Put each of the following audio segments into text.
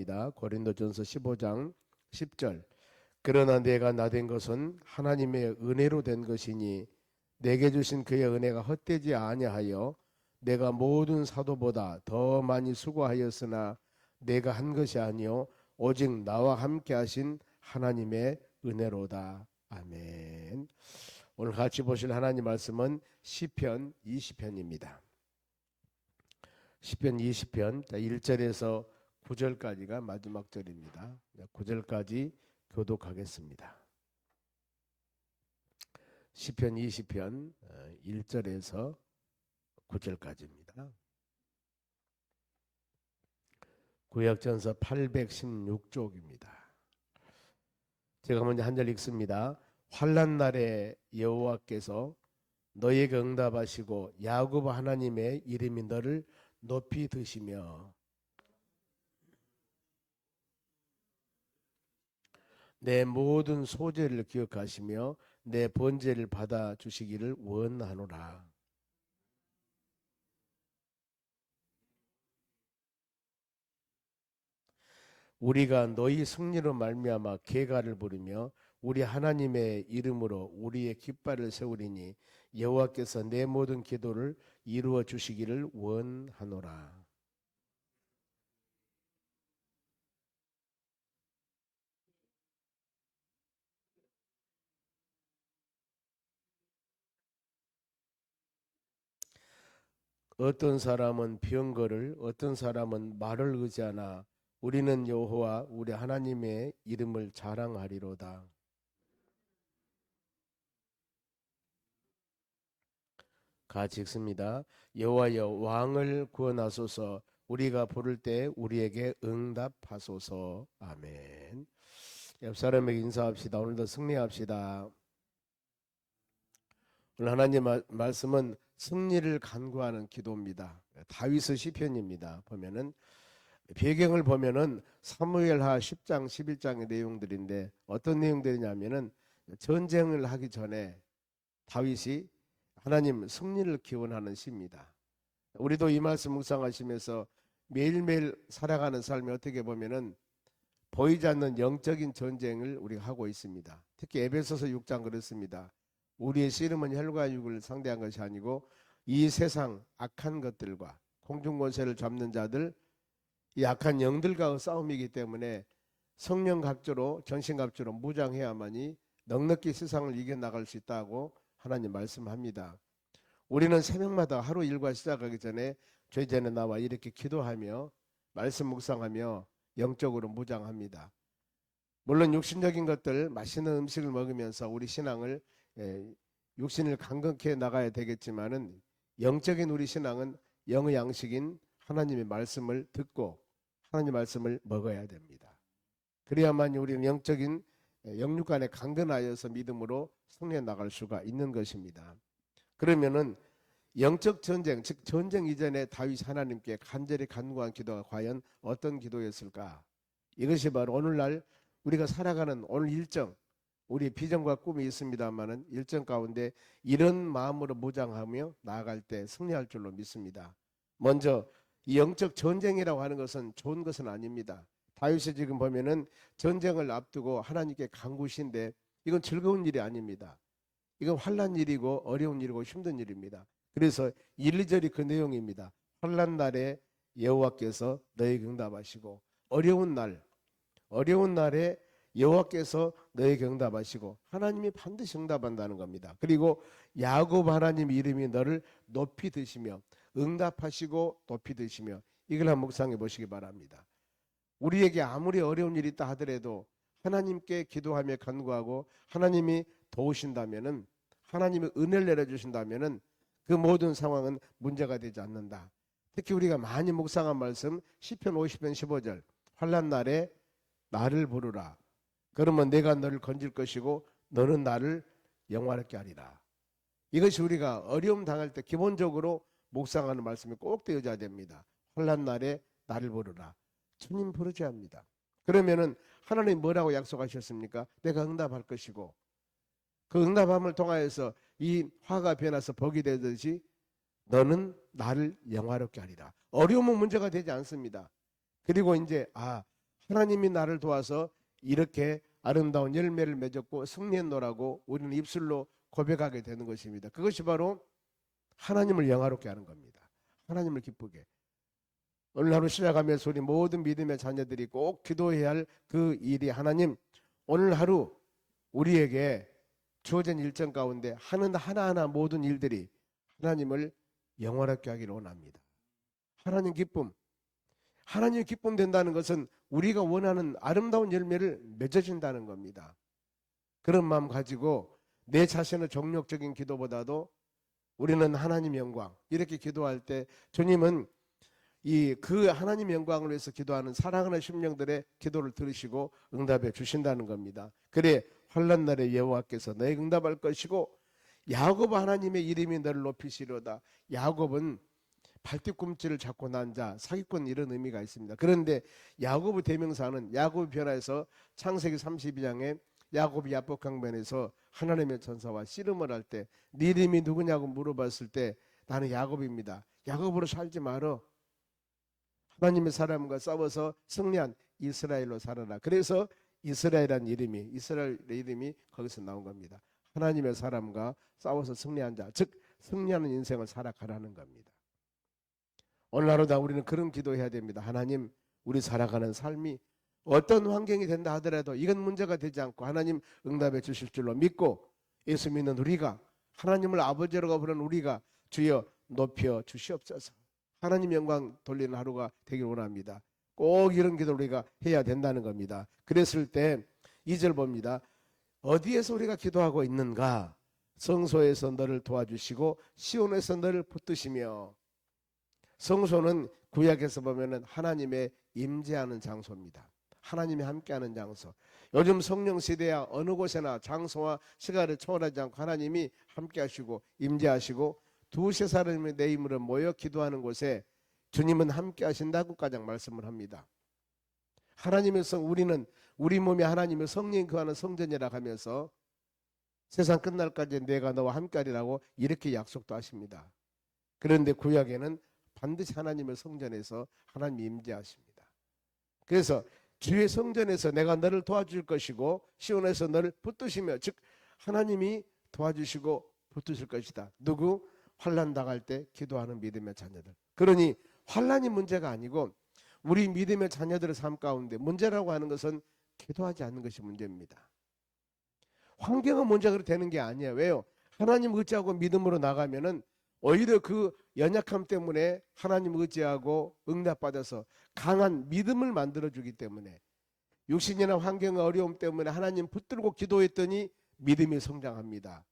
말씀입니다. 고린도전서 15장 10절. 그러나 내가 나된 것은 하나님의 은혜로 된 것이니 내게 주신 그의 은혜가 헛되지 아니하여 내가 모든 사도보다 더 많이 수고하였으나 내가 한 것이 아니요 오직 나와 함께 하신 하나님의 은혜로다. 아멘. 오늘 같이 보실 하나님 말씀은 시편 20편입니다. 시편 20편 1절에서 9절까지가 마지막 절입니다. 9절까지 교독하겠습니다. 시편 20편 1절에서 9절까지입니다. 구약전서 816쪽입니다. 제가 먼저 한 절 읽습니다. 환난 날에 여호와께서 너희에게 응답하시고 야곱 하나님의 이름이 너를 높이 드시며 내 모든 소재를 기억하시며 내 번제를 받아 주시기를 원하노라. 우리가 너희 승리로 말미암아 계가를 부르며 우리 하나님의 이름으로 우리의 깃발을 세우리니 여호와께서 내 모든 기도를 이루어 주시기를 원하노라. 어떤 사람은 병거를 어떤 사람은 말을 의지하나 우리는 여호와 우리 하나님의 이름을 자랑하리로다. 같이 읽습니다. 여호와여 왕을 구원하소서. 우리가 부를 때 우리에게 응답하소서. 아멘. 옆 사람에게 인사합시다. 오늘도 승리합시다. 오늘 하나님 말씀은 승리를 간구하는 기도입니다. 다윗의 시편입니다. 보면은 배경을 보면은 사무엘하 10장 11장의 내용들인데 어떤 내용들이냐면은 전쟁을 하기 전에 다윗이 하나님 승리를 기원하는 시입니다. 우리도 이 말씀 묵상하시면서 매일매일 살아가는 삶이 어떻게 보면은 보이지 않는 영적인 전쟁을 우리가 하고 있습니다. 특히 에베소서 6장 그렇습니다. 우리의 씨름은 혈과 육을 상대한 것이 아니고 이 세상 악한 것들과 공중권세를 잡는 자들, 이 악한 영들과의 싸움이기 때문에 성령 갑주로 전신갑주로 무장해야만이 넉넉히 세상을 이겨나갈 수 있다고 하나님 말씀합니다. 우리는 새벽마다 하루 일과 시작하기 전에 죄전에 나와 이렇게 기도하며 말씀 묵상하며 영적으로 무장합니다. 물론 육신적인 것들 맛있는 음식을 먹으면서 우리 신앙을 육신을 강건케 나가야 되겠지만은 영적인 우리 신앙은 영의 양식인 하나님의 말씀을 듣고 하나님의 말씀을 먹어야 됩니다. 그래야만 우리는 영적인 영육 간에 강건하여서 믿음으로 승리해 나갈 수가 있는 것입니다. 그러면은 영적 전쟁, 즉 전쟁 이전에 다윗이 하나님께 간절히 간구한 기도가 과연 어떤 기도였을까? 이것이 바로 오늘날 우리가 살아가는 오늘 일정, 우리 비전과 꿈이 있습니다만은 일정 가운데 이런 마음으로 무장하며 나아갈 때 승리할 줄로 믿습니다. 먼저 이 영적 전쟁이라고 하는 것은 좋은 것은 아닙니다. 다윗이 지금 보면은 전쟁을 앞두고 하나님께 간구신데 이건 즐거운 일이 아닙니다. 이건 환난 일이고 어려운 일이고 힘든 일입니다. 그래서 1, 2절이 그 내용입니다. 환난 날에 여호와께서 너에게 응답하시고 어려운 날에 여호와께서 너에게 응답하시고 하나님이 반드시 응답한다는 겁니다. 그리고 야곱 하나님 이름이 너를 높이 드시며 응답하시고 높이 드시며 이걸 한번 묵상해 보시기 바랍니다. 우리에게 아무리 어려운 일이 있다 하더라도 하나님께 기도하며 간구하고 하나님이 도우신다면은 하나님의 은혜를 내려주신다면은 그 모든 상황은 문제가 되지 않는다. 특히 우리가 많이 묵상한 말씀 시편 50편 15절 환난 날에 나를 부르라. 그러면 내가 너를 건질 것이고 너는 나를 영화롭게 하리라. 이것이 우리가 어려움 당할 때 기본적으로 묵상하는 말씀이 꼭 되어져야 됩니다. 환난 날에 나를 부르라. 주님 부르셔야 합니다. 그러면은 하나님 뭐라고 약속하셨습니까? 내가 응답할 것이고 그 응답함을 통하여서 이 화가 변해서 복이 되듯이 너는 나를 영화롭게 하리라. 어려움은 문제가 되지 않습니다. 그리고 이제 하나님이 나를 도와서 이렇게 아름다운 열매를 맺었고 승리했노라고 우리는 입술로 고백하게 되는 것입니다. 그것이 바로 하나님을 영화롭게 하는 겁니다. 하나님을 기쁘게. 오늘 하루 시작하면서 우리 모든 믿음의 자녀들이 꼭 기도해야 할 그 일이, 하나님 오늘 하루 우리에게 주어진 일정 가운데 하는 하나하나 모든 일들이 하나님을 영원하게 하기를 원합니다. 하나님 기쁨. 하나님 기쁨 된다는 것은 우리가 원하는 아름다운 열매를 맺어진다는 겁니다. 그런 마음 가지고 내 자신의 정욕적인 기도보다도 우리는 하나님 영광, 이렇게 기도할 때 주님은 그 하나님 영광을 위해서 기도하는 사랑하는 심령들의 기도를 들으시고 응답해 주신다는 겁니다. 그래 환난 날에 여호와께서 너에게 응답할 것이고 야곱 하나님의 이름이 너를 높이시려다. 야곱은 발뒤꿈치를 잡고 난 자, 사기꾼, 이런 의미가 있습니다. 그런데 야곱의 대명사는 야곱의 변화에서 창세기 32장에 야곱이 야복강변에서 하나님의 천사와 씨름을 할 때 네 이름이 누구냐고 물어봤을 때 나는 야곱입니다. 야곱으로 살지 말어. 하나님의 사람과 싸워서 승리한 이스라엘로 살아라. 그래서 이스라엘이라는 이스라엘의 이름이 거기서 나온 겁니다. 하나님의 사람과 싸워서 승리한 자, 즉 승리하는 인생을 살아가라는 겁니다. 오늘 하루다 우리는 그런 기도해야 됩니다. 하나님, 우리 살아가는 삶이 어떤 환경이 된다 하더라도 이건 문제가 되지 않고 하나님 응답해 주실 줄로 믿고 예수 믿는 우리가, 하나님을 아버지라고 부르는 우리가 주여 높여 주시옵소서. 하나님 영광 돌리는 하루가 되길 원합니다. 꼭 이런 기도 우리가 해야 된다는 겁니다. 그랬을 때 2절 봅니다. 어디에서 우리가 기도하고 있는가? 성소에서 너를 도와주시고 시온에서 너를 붙드시며. 성소는 구약에서 보면은 하나님의 임재하는 장소입니다. 하나님이 함께하는 장소. 요즘 성령 시대야 어느 곳에나 장소와 시간을 초월하지 않고 하나님이 함께하시고 임재하시고 두세 사람이 내 이름으로 모여 기도하는 곳에 주님은 함께하신다고 가장 말씀을 합니다. 하나님의 성, 우리는 우리 몸이 하나님의 성령이 거하는 성전이라 하면서 세상 끝날까지 내가 너와 함께하리라고 이렇게 약속도 하십니다. 그런데 구약에는 반드시 하나님의 성전에서 하나님이 임재하십니다. 그래서 주의 성전에서 내가 너를 도와줄 것이고 시온에서 너를 붙드시며, 즉 하나님이 도와주시고 붙드실 것이다. 누구? 환난 당할 때 기도하는 믿음의 자녀들. 그러니 환난이 문제가 아니고 우리 믿음의 자녀들의 삶 가운데 문제라고 하는 것은 기도하지 않는 것이 문제입니다. 환경은 문제가 되는 게 아니에요. 왜요? 하나님 의지하고 믿음으로 나가면은 오히려 그 연약함 때문에 하나님 의지하고 응답받아서 강한 믿음을 만들어주기 때문에, 육신이나 환경의 어려움 때문에 하나님 붙들고 기도했더니 믿음이 성장합니다.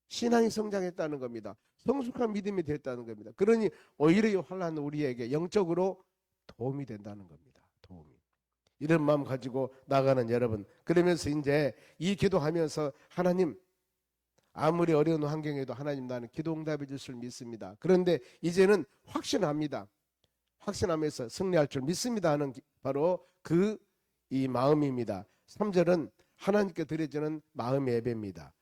신앙이 성장했다는 겁니다. 성숙한 믿음이 됐다는 겁니다. 그러니 오히려 이 환난은 우리에게 영적으로 도움이 된다는 겁니다. 도움이. 이런 마음 가지고 나가는 여러분, 그러면서 이제 이 기도하면서 하나님, 아무리 어려운 환경에도 하나님 나는 기도 응답해 줄 줄 믿습니다. 그런데 이제는 확신합니다. 확신하면서 승리할 줄 믿습니다 하는 바로 이 마음입니다. 3절은 하나님께 드려지는 마음의 예배입니다.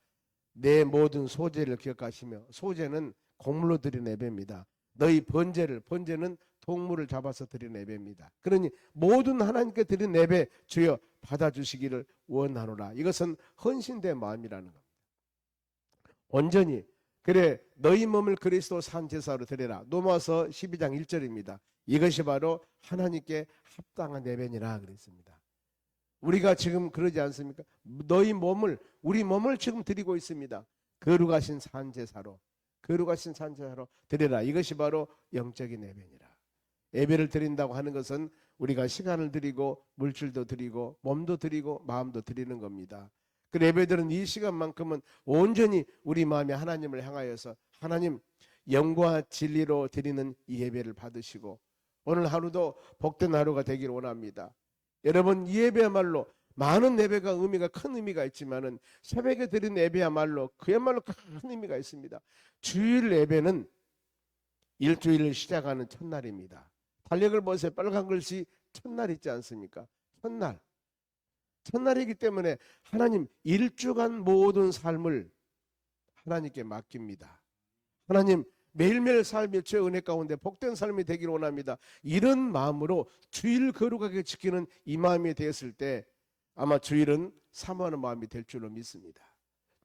내 모든 소재를 기억하시며, 소재는 곡물로 드리는 예배입니다. 너희 번제는 동물을 잡아서 드리는 예배입니다. 그러니 모든 하나님께 드리는 예배 주여 받아주시기를 원하노라. 이것은 헌신된 마음이라는 겁니다. 온전히. 그래 너희 몸을 그리스도 산 제사로 드려라. 로마서 12장 1절입니다. 이것이 바로 하나님께 합당한 예배니라 그랬습니다. 우리가 지금 그러지 않습니까? 우리 몸을 지금 드리고 있습니다. 거룩하신 산 제사로 드려라. 이것이 바로 영적인 예배니라. 예배를 드린다고 하는 것은 우리가 시간을 드리고 물질도 드리고 몸도 드리고 마음도 드리는 겁니다. 그 예배들은 이 시간만큼은 온전히 우리 마음에 하나님을 향하여서 하나님 영과 진리로 드리는 이 예배를 받으시고 오늘 하루도 복된 하루가 되기를 원합니다. 여러분, 이 예배야말로 많은 예배가 큰 의미가 있지만은 새벽에 드린 예배야말로 그야말로 큰 의미가 있습니다. 주일 예배는 일주일을 시작하는 첫날입니다. 달력을 보세요. 빨간 글씨 첫날 있지 않습니까? 첫날이기 때문에 하나님 일주간 모든 삶을 하나님께 맡깁니다. 하나님 매일매일 삶이 주의 은혜 가운데 복된 삶이 되기를 원합니다. 이런 마음으로 주일 거룩하게 지키는 이 마음이 되었을 때 아마 주일은 사모하는 마음이 될 줄로 믿습니다.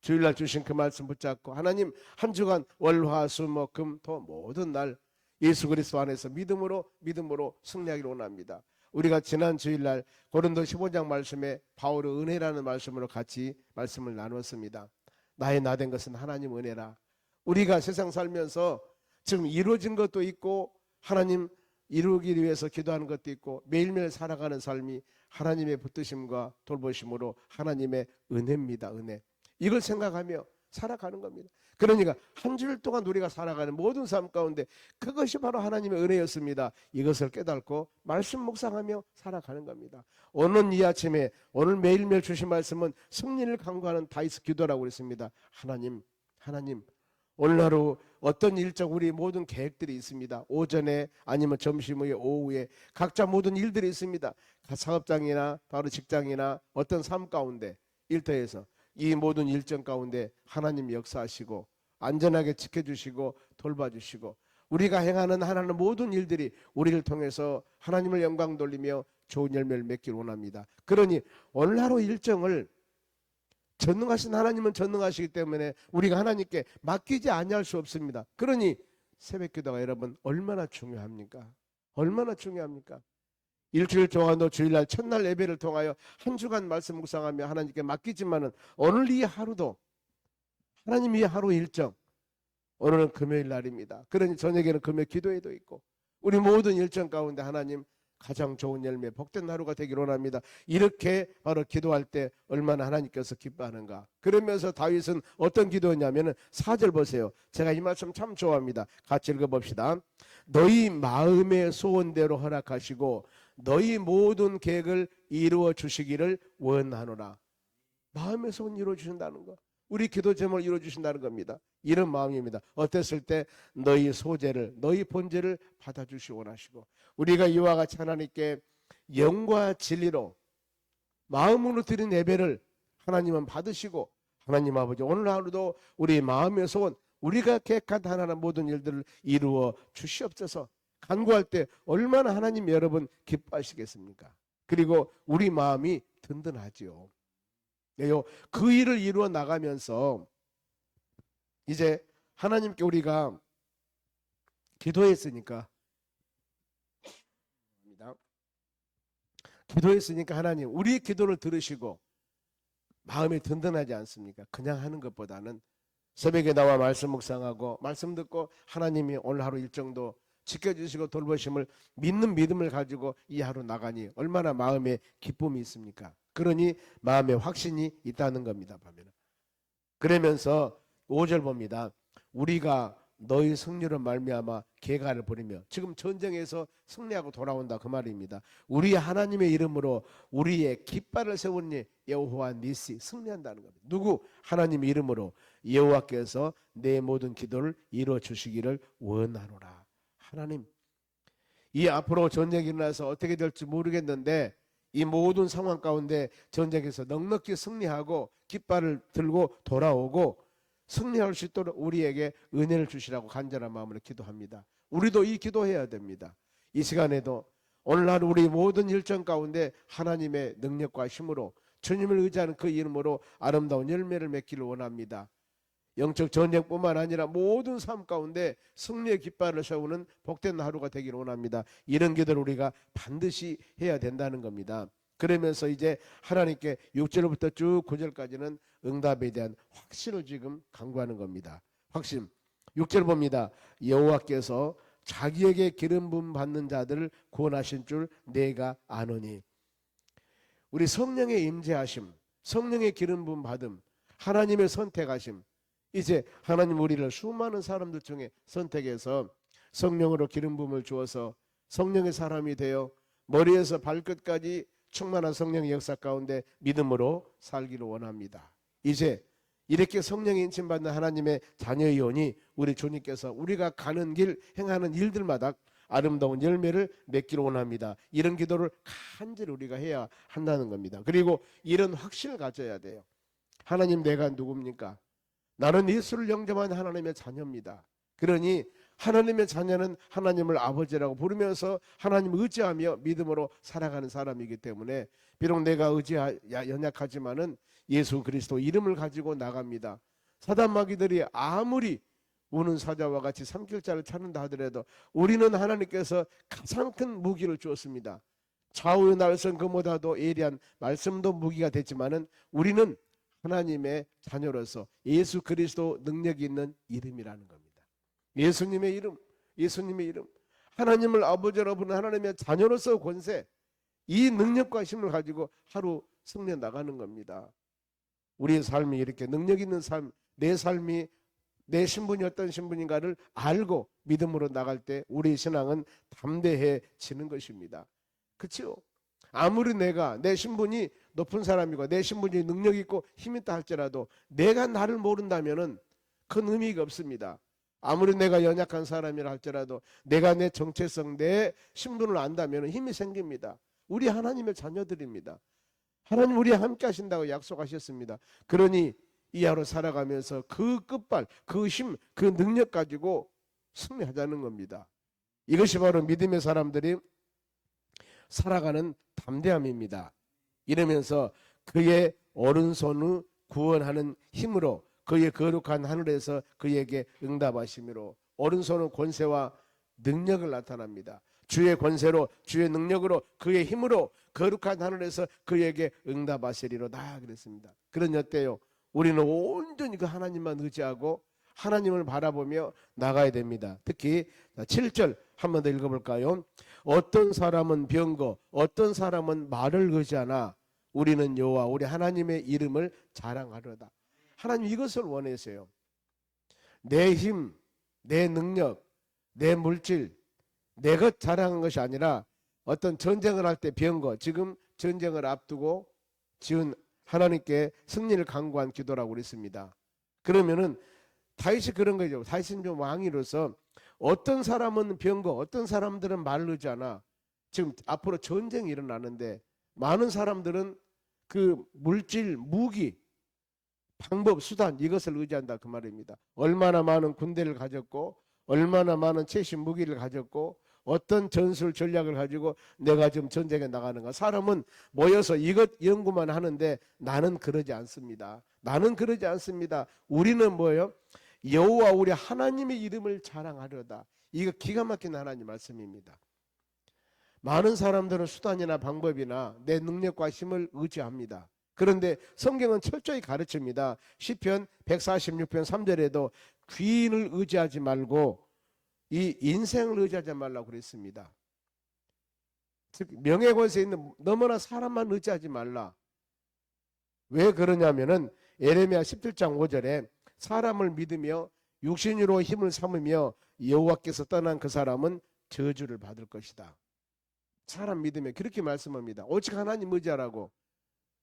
주일날 주신 그 말씀 붙잡고 하나님 한 주간 월화수목금토 모든 날 예수 그리스도 안에서 믿음으로 승리하기를 원합니다. 우리가 지난 주일날 고린도 15장 말씀에 바울의 은혜라는 말씀으로 같이 말씀을 나눴습니다. 나의 나된 것은 하나님 은혜라. 우리가 세상 살면서 지금 이루어진 것도 있고 하나님 이루기 위해서 기도하는 것도 있고 매일매일 살아가는 삶이 하나님의 붙드심과 돌보심으로 하나님의 은혜입니다. 은혜. 이걸 생각하며 살아가는 겁니다. 그러니까 한 주일 동안 우리가 살아가는 모든 삶 가운데 그것이 바로 하나님의 은혜였습니다. 이것을 깨닫고 말씀 묵상하며 살아가는 겁니다. 오늘 이 아침에 오늘 매일매일 주신 말씀은 승리를 강구하는 다윗의 기도라고 그랬습니다. 하나님 오늘 하루 어떤 일정 우리 모든 계획들이 있습니다. 오전에 아니면 점심 후에 오후에 각자 모든 일들이 있습니다. 사업장이나 바로 직장이나 어떤 삶 가운데 일터에서 이 모든 일정 가운데 하나님 역사하시고 안전하게 지켜주시고 돌봐주시고 우리가 행하는 하나님 모든 일들이 우리를 통해서 하나님을 영광 돌리며 좋은 열매를 맺기를 원합니다. 그러니 오늘 하루 일정을 전능하신 하나님은 전능하시기 때문에 우리가 하나님께 맡기지 아니할 수 없습니다. 그러니 새벽기도가 여러분 얼마나 중요합니까? 얼마나 중요합니까? 일주일 동안도 주일날 첫날 예배를 통하여 한 주간 말씀 묵상하며 하나님께 맡기지만은 오늘 이 하루도 하나님 이 하루 일정 오늘은 금요일 날입니다. 그러니 저녁에는 금요 기도회도 있고 우리 모든 일정 가운데 하나님 가장 좋은 열매 복된 하루가 되기를 원합니다. 이렇게 바로 기도할 때 얼마나 하나님께서 기뻐하는가. 그러면서 다윗은 어떤 기도였냐면은 4절 보세요. 제가 이 말씀 참 좋아합니다. 같이 읽어봅시다. 너희 마음의 소원대로 허락하시고 너희 모든 계획을 이루어 주시기를 원하노라. 마음의 소원 이루어 주신다는 거. 우리 기도 제목을 이루어 주신다는 겁니다. 이런 마음입니다. 어땠을 때 너희 소재를 너희 본제를 받아주시 원하시고 우리가 이와 같이 하나님께 영과 진리로 마음으로 드린 예배를 하나님은 받으시고 하나님 아버지 오늘 하루도 우리 마음의 소원 우리가 계획한 하나님 모든 일들을 이루어 주시옵소서. 간구할 때 얼마나 하나님 여러분 기뻐하시겠습니까? 그리고 우리 마음이 든든하지요. 그 일을 이루어 나가면서 이제 하나님께 우리가 기도했으니까 하나님 우리의 기도를 들으시고 마음이 든든하지 않습니까? 그냥 하는 것보다는 새벽에 나와 말씀 묵상하고 말씀 듣고 하나님이 오늘 하루 일정도 지켜주시고 돌보심을 믿는 믿음을 가지고 이 하루 나가니 얼마나 마음에 기쁨이 있습니까? 그러니 마음에 확신이 있다는 겁니다. 보면. 그러면서 5절 봅니다. 우리가 너희 승리로 말미암아 계가를 부리며 지금 전쟁에서 승리하고 돌아온다 그 말입니다. 우리 하나님의 이름으로 우리의 깃발을 세우니 여호와 니시 승리한다는 겁니다. 누구? 하나님의 이름으로 여호와께서 내 모든 기도를 이루어 주시기를 원하노라. 하나님 이 앞으로 전쟁이 일어나서 어떻게 될지 모르겠는데 이 모든 상황 가운데 전쟁에서 넉넉히 승리하고 깃발을 들고 돌아오고 승리할 수 있도록 우리에게 은혜를 주시라고 간절한 마음으로 기도합니다. 우리도 이 기도해야 됩니다. 이 시간에도 오늘날 우리 모든 일정 가운데 하나님의 능력과 힘으로 주님을 의지하는 그 이름으로 아름다운 열매를 맺기를 원합니다. 영적 전쟁뿐만 아니라 모든 삶 가운데 승리의 깃발을 세우는 복된 하루가 되기를 원합니다. 이런 기도를 우리가 반드시 해야 된다는 겁니다. 그러면서 이제 하나님께 6절부터 쭉 9절까지는 응답에 대한 확신을 지금 강구하는 겁니다. 확신. 6절 봅니다. 여호와께서 자기에게 기름 부음 받는 자들을 구원하신 줄 내가 아노니. 우리 성령의 임재하심, 성령의 기름 부음 받음, 하나님의 선택하심. 이제 하나님 우리를 수많은 사람들 중에 선택해서 성령으로 기름 부음을 주어서 성령의 사람이 되어 머리에서 발끝까지 충만한 성령의 역사 가운데 믿음으로 살기를 원합니다. 이제 이렇게 성령의 인침받는 하나님의 자녀이오니 우리 주님께서 우리가 가는 길 행하는 일들마다 아름다운 열매를 맺기를 원합니다. 이런 기도를 간절히 우리가 해야 한다는 겁니다. 그리고 이런 확신을 가져야 돼요. 하나님 내가 누굽니까? 나는 예수를 영접한 하나님의 자녀입니다. 그러니 하나님의 자녀는 하나님을 아버지라고 부르면서 하나님을 의지하며 믿음으로 살아가는 사람이기 때문에 비록 내가 연약하지만은 예수 그리스도 이름을 가지고 나갑니다. 사단 마귀들이 아무리 우는 사자와 같이 삼킬자를 찾는다 하더라도 우리는 하나님께서 가장 큰 무기를 주었습니다. 좌우의 날선 그보다도 예리한 말씀도 무기가 됐지만은 우리는 하나님의 자녀로서 예수 그리스도 능력이 있는 이름이라는 겁니다. 예수님의 이름, 예수님의 이름, 하나님을 아버지로 부르는 하나님의 자녀로서 권세, 이 능력과 힘을 가지고 하루 승리해 나가는 겁니다. 우리의 삶이 이렇게 능력 있는 삶, 내 삶이 내 신분이 어떤 신분인가를 알고 믿음으로 나갈 때 우리의 신앙은 담대해지는 것입니다. 그렇죠? 아무리 내가 내 신분이 높은 사람이고 내 신분이 능력 있고 힘 있다 할지라도 내가 나를 모른다면은 큰 의미가 없습니다. 아무리 내가 연약한 사람이라 할지라도 내가 내 정체성, 내 신분을 안다면 힘이 생깁니다. 우리 하나님의 자녀들입니다. 하나님 우리와 함께 하신다고 약속하셨습니다. 그러니 이 하루 살아가면서 그 끝발, 그 힘, 그 능력 가지고 승리하자는 겁니다. 이것이 바로 믿음의 사람들이 살아가는 담대함입니다. 이러면서 그의 오른손을 구원하는 힘으로 그의 거룩한 하늘에서 그에게 응답하심으로 오른손은 권세와 능력을 나타납니다. 주의 권세로 주의 능력으로 그의 힘으로 거룩한 하늘에서 그에게 응답하시리로다 그랬습니다. 그런 어때요? 우리는 온전히 그 하나님만 의지하고 하나님을 바라보며 나가야 됩니다. 특히 7절 한 번 더 읽어볼까요? 어떤 사람은 병거, 어떤 사람은 말을 의지하나 우리는 여호와 우리 하나님의 이름을 자랑하려다. 하나님 이것을 원하세요. 내 힘, 내 능력, 내 물질, 내 것 자랑한 것이 아니라 어떤 전쟁을 할 때 병거, 지금 전쟁을 앞두고 지은 하나님께 승리를 간구한 기도라고 그랬습니다. 그러면은 다윗이 그런 거죠. 다윗은 좀 왕이로서 어떤 사람은 병거, 어떤 사람들은 말을 의지하나 지금 앞으로 전쟁이 일어나는데 많은 사람들은 그 물질, 무기, 방법, 수단 이것을 의지한다 그 말입니다. 얼마나 많은 군대를 가졌고 얼마나 많은 최신 무기를 가졌고 어떤 전술 전략을 가지고 내가 지금 전쟁에 나가는가. 사람은 모여서 이것 연구만 하는데 나는 그러지 않습니다. 나는 그러지 않습니다. 우리는 뭐예요? 여호와 우리 하나님의 이름을 자랑하려다. 이거 기가 막힌 하나님 말씀입니다. 많은 사람들은 수단이나 방법이나 내 능력과 힘을 의지합니다. 그런데 성경은 철저히 가르칩니다. 시편 146편 3절에도 귀인을 의지하지 말고 이 인생을 의지하지 말라고 그랬습니다. 즉 명예권세 있는 너무나 사람만 의지하지 말라. 왜 그러냐면은 예레미야 17장 5절에 사람을 믿으며 육신으로 힘을 삼으며 여호와께서 떠난 그 사람은 저주를 받을 것이다. 사람 믿으며 그렇게 말씀합니다. 오직 하나님 의지하라고.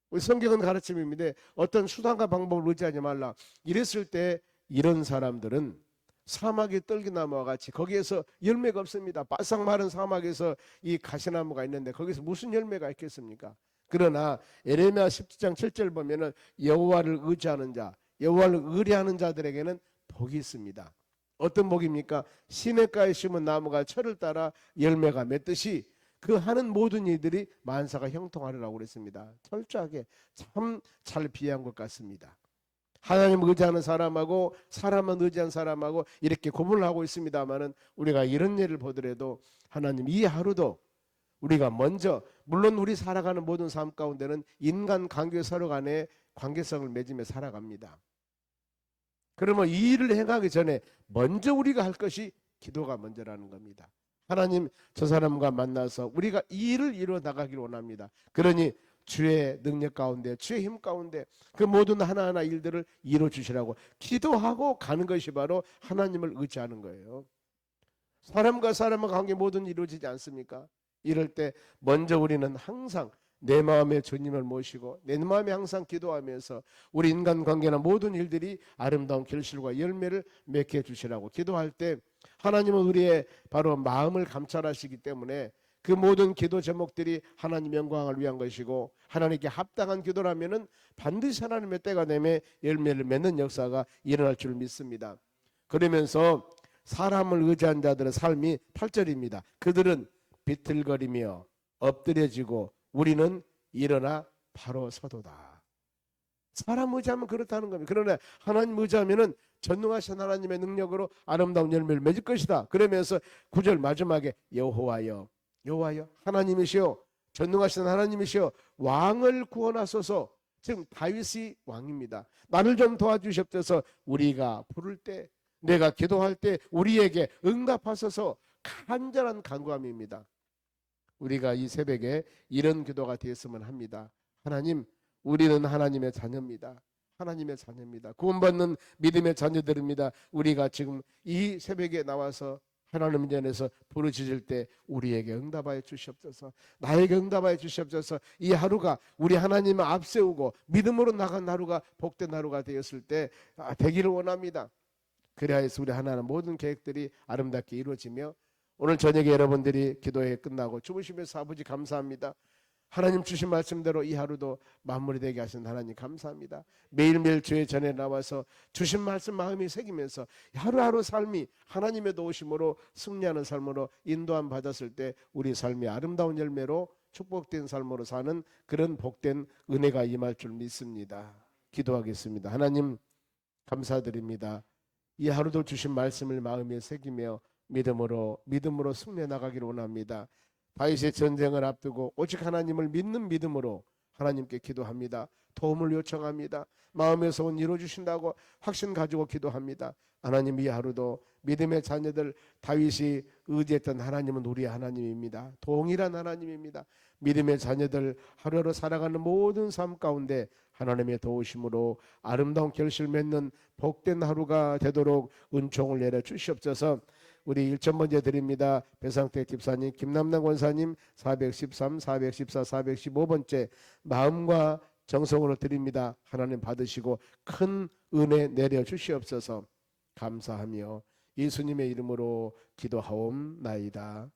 우리 성경은 가르침입니다. 어떤 수단과 방법을 의지하지 말라. 이랬을 때 이런 사람들은 사막의 떨기나무와 같이 거기에서 열매가 없습니다. 바싹 마른 사막에서 이 가시나무가 있는데 거기서 무슨 열매가 있겠습니까? 그러나 예레미야 17장 7절 보면은 여호와를 의지하는 자, 여호와를 의뢰하는 자들에게는 복이 있습니다. 어떤 복입니까? 시냇가에 심은 나무가 철을 따라 열매가 맺듯이 그 하는 모든 이들이 만사가 형통하리라고 그랬습니다. 철저하게 참 잘 비유한 것 같습니다. 하나님 의지하는 사람하고 사람만 의지한 사람하고 이렇게 구분을 하고 있습니다만은 우리가 이런 예를 보더라도 하나님 이 하루도 우리가 먼저 물론 우리 살아가는 모든 삶 가운데는 인간 관계 서로 간의 관계성을 맺으며 살아갑니다. 그러면 이 일을 행하기 전에 먼저 우리가 할 것이 기도가 먼저라는 겁니다. 하나님 저 사람과 만나서 우리가 이 일을 이루어 나가기를 원합니다. 그러니 주의 능력 가운데 주의 힘 가운데 그 모든 하나하나 일들을 이루어 주시라고 기도하고 가는 것이 바로 하나님을 의지하는 거예요. 사람과 사람의 관계 모든 이루어지지 않습니까? 이럴 때 먼저 우리는 항상 내 마음에 주님을 모시고 내 마음에 항상 기도하면서 우리 인간관계나 모든 일들이 아름다운 결실과 열매를 맺게 해주시라고 기도할 때 하나님은 우리의 바로 마음을 감찰하시기 때문에 그 모든 기도 제목들이 하나님 영광을 위한 것이고 하나님께 합당한 기도라면은 반드시 하나님의 때가 되면 열매를 맺는 역사가 일어날 줄 믿습니다. 그러면서 사람을 의지한 자들의 삶이 8절입니다. 그들은 비틀거리며 엎드려지고 우리는 일어나 바로 서도다. 사람 의지하면 그렇다는 겁니다. 그러나 하나님 의지하면은 전능하신 하나님의 능력으로 아름다운 열매를 맺을 것이다. 그러면서 9절 마지막에 여호와여 하나님이시여 전능하신 하나님이시여 왕을 구원하소서. 지금 다윗이 왕입니다. 나를 좀 도와주시옵소서. 우리가 부를 때 내가 기도할 때 우리에게 응답하소서. 간절한 간구함입니다. 우리가 이 새벽에 이런 기도가 되었으면 합니다. 하나님, 우리는 하나님의 자녀입니다. 하나님의 자녀입니다. 구원받는 믿음의 자녀들입니다. 우리가 지금 이 새벽에 나와서 하나님 전에서 부르짖을 때 우리에게 응답하여 주시옵소서. 나에게 응답하여 주시옵소서. 이 하루가 우리 하나님을 앞세우고 믿음으로 나간 하루가 복된 하루가 되었을 때 되기를 원합니다. 그리하여서 우리 하나님 모든 계획들이 아름답게 이루어지며 오늘 저녁에 여러분들이 기도회 끝나고 주무시면서 아버지 감사합니다. 하나님 주신 말씀대로 이 하루도 마무리되게 하신 하나님 감사합니다. 매일매일 주의 전에 나와서 주신 말씀 마음에 새기면서 하루하루 삶이 하나님의 도우심으로 승리하는 삶으로 인도함 받았을 때 우리 삶이 아름다운 열매로 축복된 삶으로 사는 그런 복된 은혜가 임할 줄 믿습니다. 기도하겠습니다. 하나님 감사드립니다. 이 하루도 주신 말씀을 마음에 새기며 믿음으로 승리해 나가기를 원합니다. 다윗의 전쟁을 앞두고 오직 하나님을 믿는 믿음으로 하나님께 기도합니다. 도움을 요청합니다. 마음의 소원 이루어주신다고 확신 가지고 기도합니다. 하나님 이 하루도 믿음의 자녀들 다윗이 의지했던 하나님은 우리의 하나님입니다. 동일한 하나님입니다. 믿음의 자녀들 하루하루 살아가는 모든 삶 가운데 하나님의 도우심으로 아름다운 결실 맺는 복된 하루가 되도록 은총을 내려 주시옵소서. 우리 1천 번째 드립니다. 배상택 집사님, 김남남 권사님 413, 414, 415번째 마음과 정성으로 드립니다. 하나님 받으시고 큰 은혜 내려 주시옵소서. 감사하며 예수님의 이름으로 기도하옵나이다.